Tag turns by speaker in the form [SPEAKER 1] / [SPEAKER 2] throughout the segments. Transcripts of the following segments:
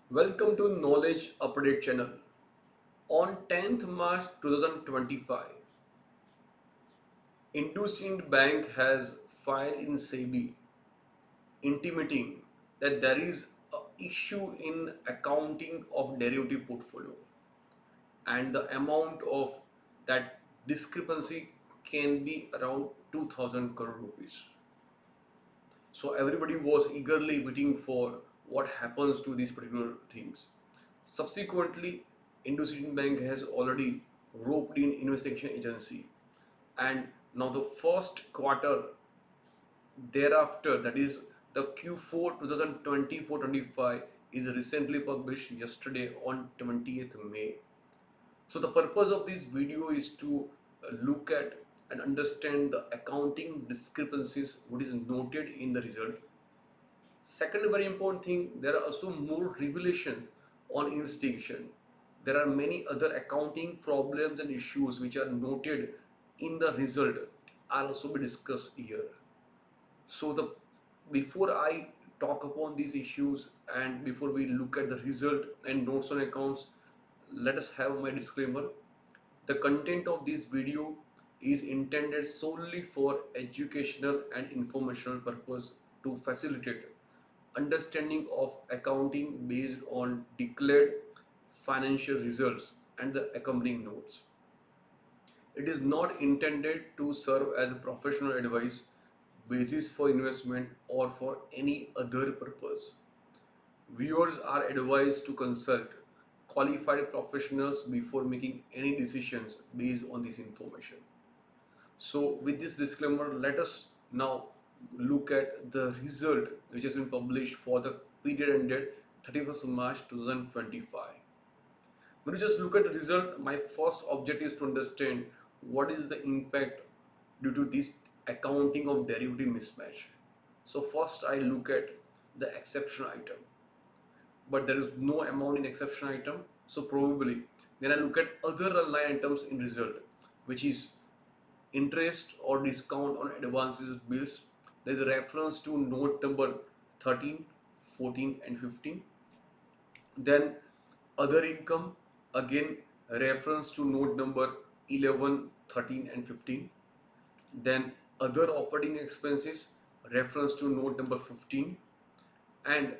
[SPEAKER 1] Welcome to Knowledge Update channel. On 10th March 2025, IndusInd Bank has filed in SEBI intimating that there is a issue in accounting of derivative portfolio and the amount of that discrepancy can be around 2000 crore rupees. So everybody was eagerly waiting for what happens to these particular things. Subsequently, IndusInd Bank has already roped in investigation agency, and now the first quarter thereafter, that is the Q4 2024-25, is recently published yesterday on 20th May. So the purpose of this video is to look at and understand the accounting discrepancies what is noted in the result. Second very important thing, there are also more revelations on investigation. There are many other accounting problems and issues which are noted in the result. I'll also be discussed here. So the before I talk upon these issues and before we look at the result and notes on accounts, let us have my disclaimer. The content of this video is intended solely for educational and informational purpose to facilitate understanding of accounting based on declared financial results and the accompanying notes. It is not intended to serve as a professional advice, basis for investment, or for any other purpose. Viewers are advised to consult qualified professionals before making any decisions based on this information. So, with this disclaimer, let us now look at the result which has been published for the period ended 31st March 2025. When you just look at the result, my first objective is to understand what is the impact due to this accounting of derivative mismatch. So, first I look at the exception item, but there is no amount in exception item, so probably then I look at other line items in result, which is interest or discount on advances bills. There is a reference to note number 13, 14 and 15. Then other income, again reference to note number 11, 13 and 15. Then other operating expenses, reference to note number 15. And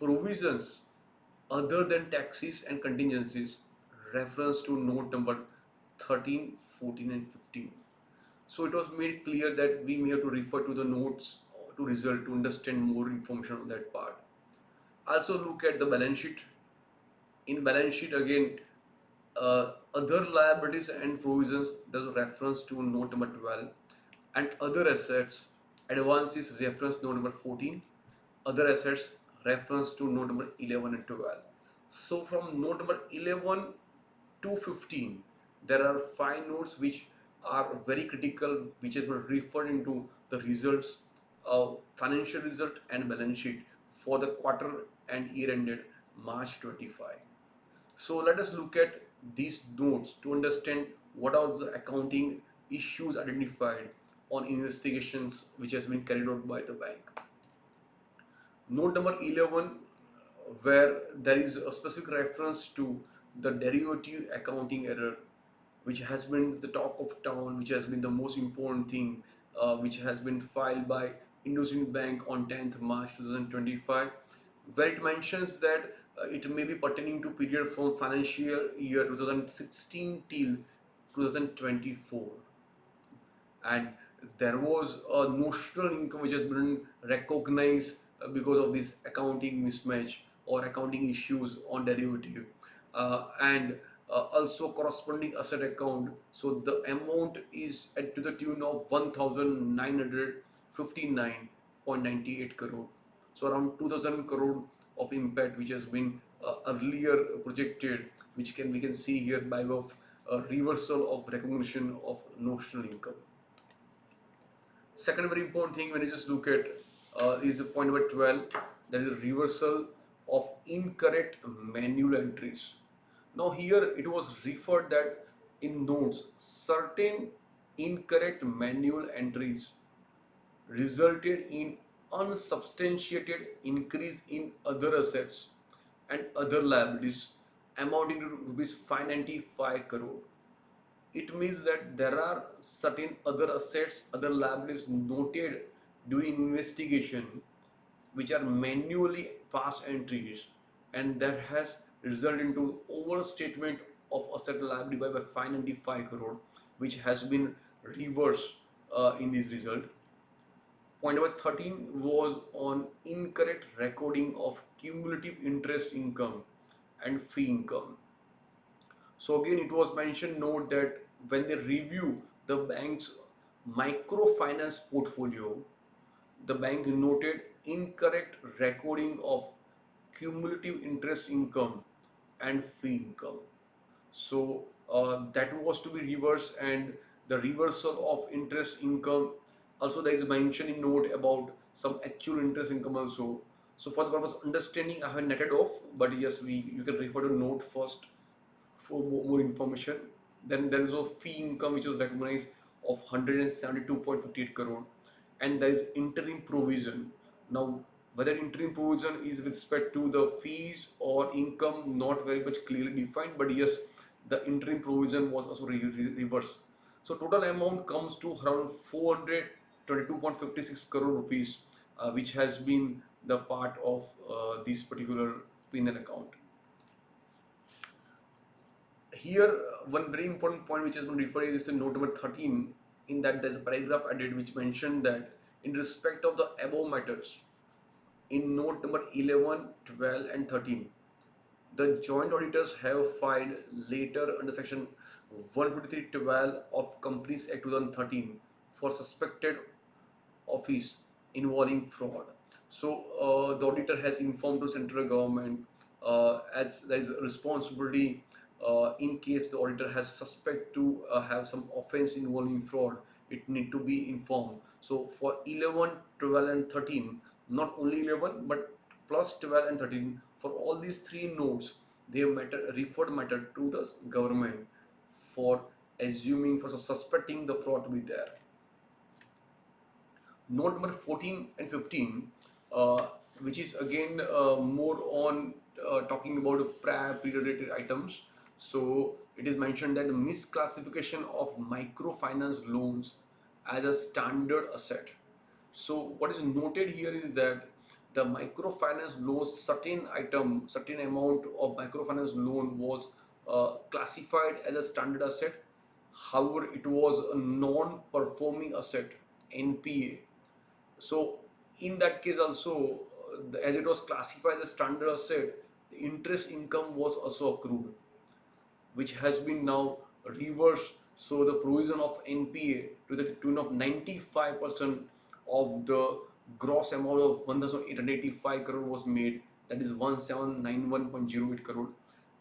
[SPEAKER 1] provisions other than taxes and contingencies, reference to note number 13, 14 and 15. So it was made clear that we may have to refer to the notes to result to understand more information on that part. Also look at the balance sheet. In balance sheet again, other liabilities and provisions, there's a reference to note number 12, and other assets, advances reference note number 14, other assets reference to note number 11 and 12. So from note number 11 to 15, there are 5 notes which are very critical, which has been referred into the results of financial result and balance sheet for the quarter and year ended March 25. So let us look at these notes to understand what are the accounting issues identified on investigations which has been carried out by the bank. Note number 11, where there is a specific reference to the derivative accounting error, which has been the talk of town, which has been the most important thing, which has been filed by IndusInd Bank on 10th March 2025, where it mentions that it may be pertaining to period from financial year 2016 till 2024, and there was a notional income which has been recognized because of this accounting mismatch or accounting issues on derivative, and also corresponding asset account. So the amount is at to the tune of 1959.98 crore, so around 2000 crore of impact which has been earlier projected, which can we can see here by way of reversal of recognition of notional income. Second very important thing when you just look at is the point number 12, that is reversal of incorrect manual entries. Now here it was referred that in notes certain incorrect manual entries resulted in unsubstantiated increase in other assets and other liabilities amounting to rupees 595 crore. It means that there are certain other assets, other liabilities noted during investigation which are manually past entries, and that has resulted into overstatement of asset liability by 595 crore, which has been reversed in this result. Point number 13 was on incorrect recording of cumulative interest income and fee income. So again, it was mentioned note that when they review the bank's microfinance portfolio, the bank noted incorrect recording of cumulative interest income and fee income. So that was to be reversed, and the reversal of interest income also, there is a mention in note about some actual interest income also. So for the purpose of understanding, I have netted off, but yes, we you can refer to note first for more information. Then there is a fee income which was recognized of 172.58 crore, and there is interim provision. Now, whether interim provision is with respect to the fees or income, not very much clearly defined, but yes, the interim provision was also reversed. So total amount comes to around 422.56 crore rupees, which has been the part of this particular P&L account. Here, one very important point which has been referred is in note number 13. In that, there's a paragraph added which mentioned that in respect of the above matters, in note number 11, 12, and 13, the joint auditors have filed later under section 153(12) of Companies Act 2013 for suspected office involving fraud. So the auditor has informed to central government as there is a responsibility in case the auditor has suspect to have some offense involving fraud, it need to be informed. So for 11, 12 and 13, not only 11 but plus 12 and 13, for all these three notes, they have referred matter to the government for assuming, for suspecting the fraud to be there. Note number 14 and 15, which is again more on talking about prior period related items. So it is mentioned that the misclassification of microfinance loans as a standard asset. So what is noted here is that the microfinance loans, certain item, certain amount of microfinance loan was classified as a standard asset. However, it was a non-performing asset, NPA. So in that case also, as it was classified as a standard asset, the interest income was also accrued, which has been now reversed. So the provision of NPA to the tune of 95% of the gross amount of 1,885 crore was made, that is 1791.08 crore,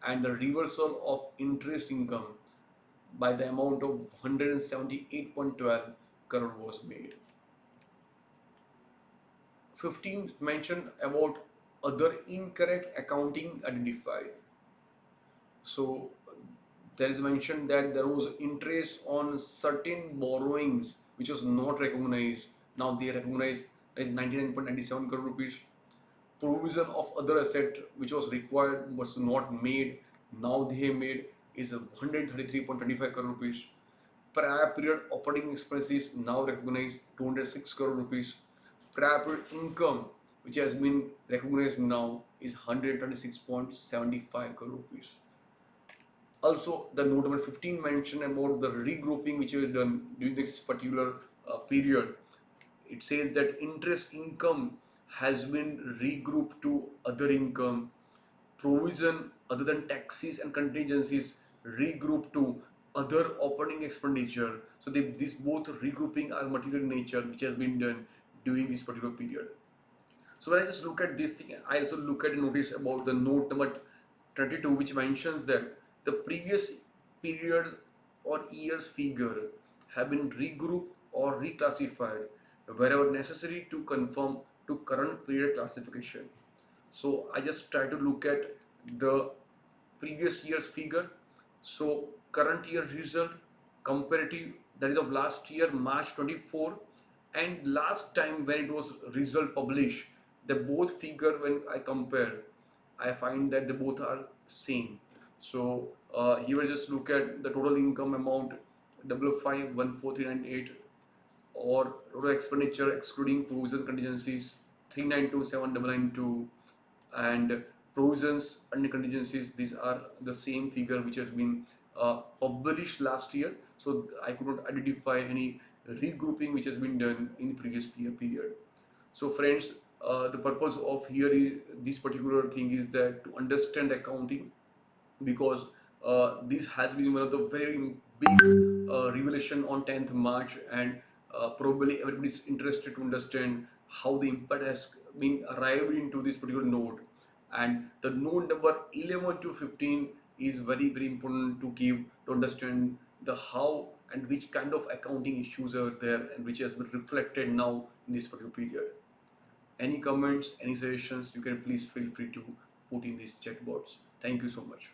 [SPEAKER 1] and the reversal of interest income by the amount of 178.12 crore was made. 15 mentioned about other incorrect accounting identified. So there is mentioned that there was interest on certain borrowings which was not recognized. Now they recognize that is 99.97 crore rupees. Provision of other asset which was required was not made. Now they have made is 133.25 crore rupees. Prior period operating expenses now recognized 206 crore rupees. Prior period income which has been recognized now is 126.75 crore rupees. Also, the note number 15 mentioned about the regrouping which was done during this particular period. It says that interest income has been regrouped to other income, provision other than taxes and contingencies regrouped to other operating expenditure. So these both regrouping are material in nature, which has been done during this particular period. So when I just look at this thing, I also look at a notice about the note number 22, which mentions that the previous period or year's figure have been regrouped or reclassified wherever necessary to conform to current period classification. So I just try to look at the previous year's figure. So current year result comparative, that is of last year March 24, and last time when it was result published, the both figure when I compare, I find that they both are same. So here just look at the total income amount 5514398, or total expenditure excluding provision contingencies 3927992, and provisions and contingencies, these are the same figure which has been published last year. So I could not identify any regrouping which has been done in the previous year period. So friends, the purpose of here is this particular thing is that to understand accounting, because this has been one of the very big revelation on 10th March, and probably everybody is interested to understand how the impact has been arrived into this particular node. And the node number 11 to 15 is very very important to give, to understand the how and which kind of accounting issues are there and which has been reflected now in this particular period. Any comments, any suggestions, you can please feel free to put in these chat box. Thank you so much.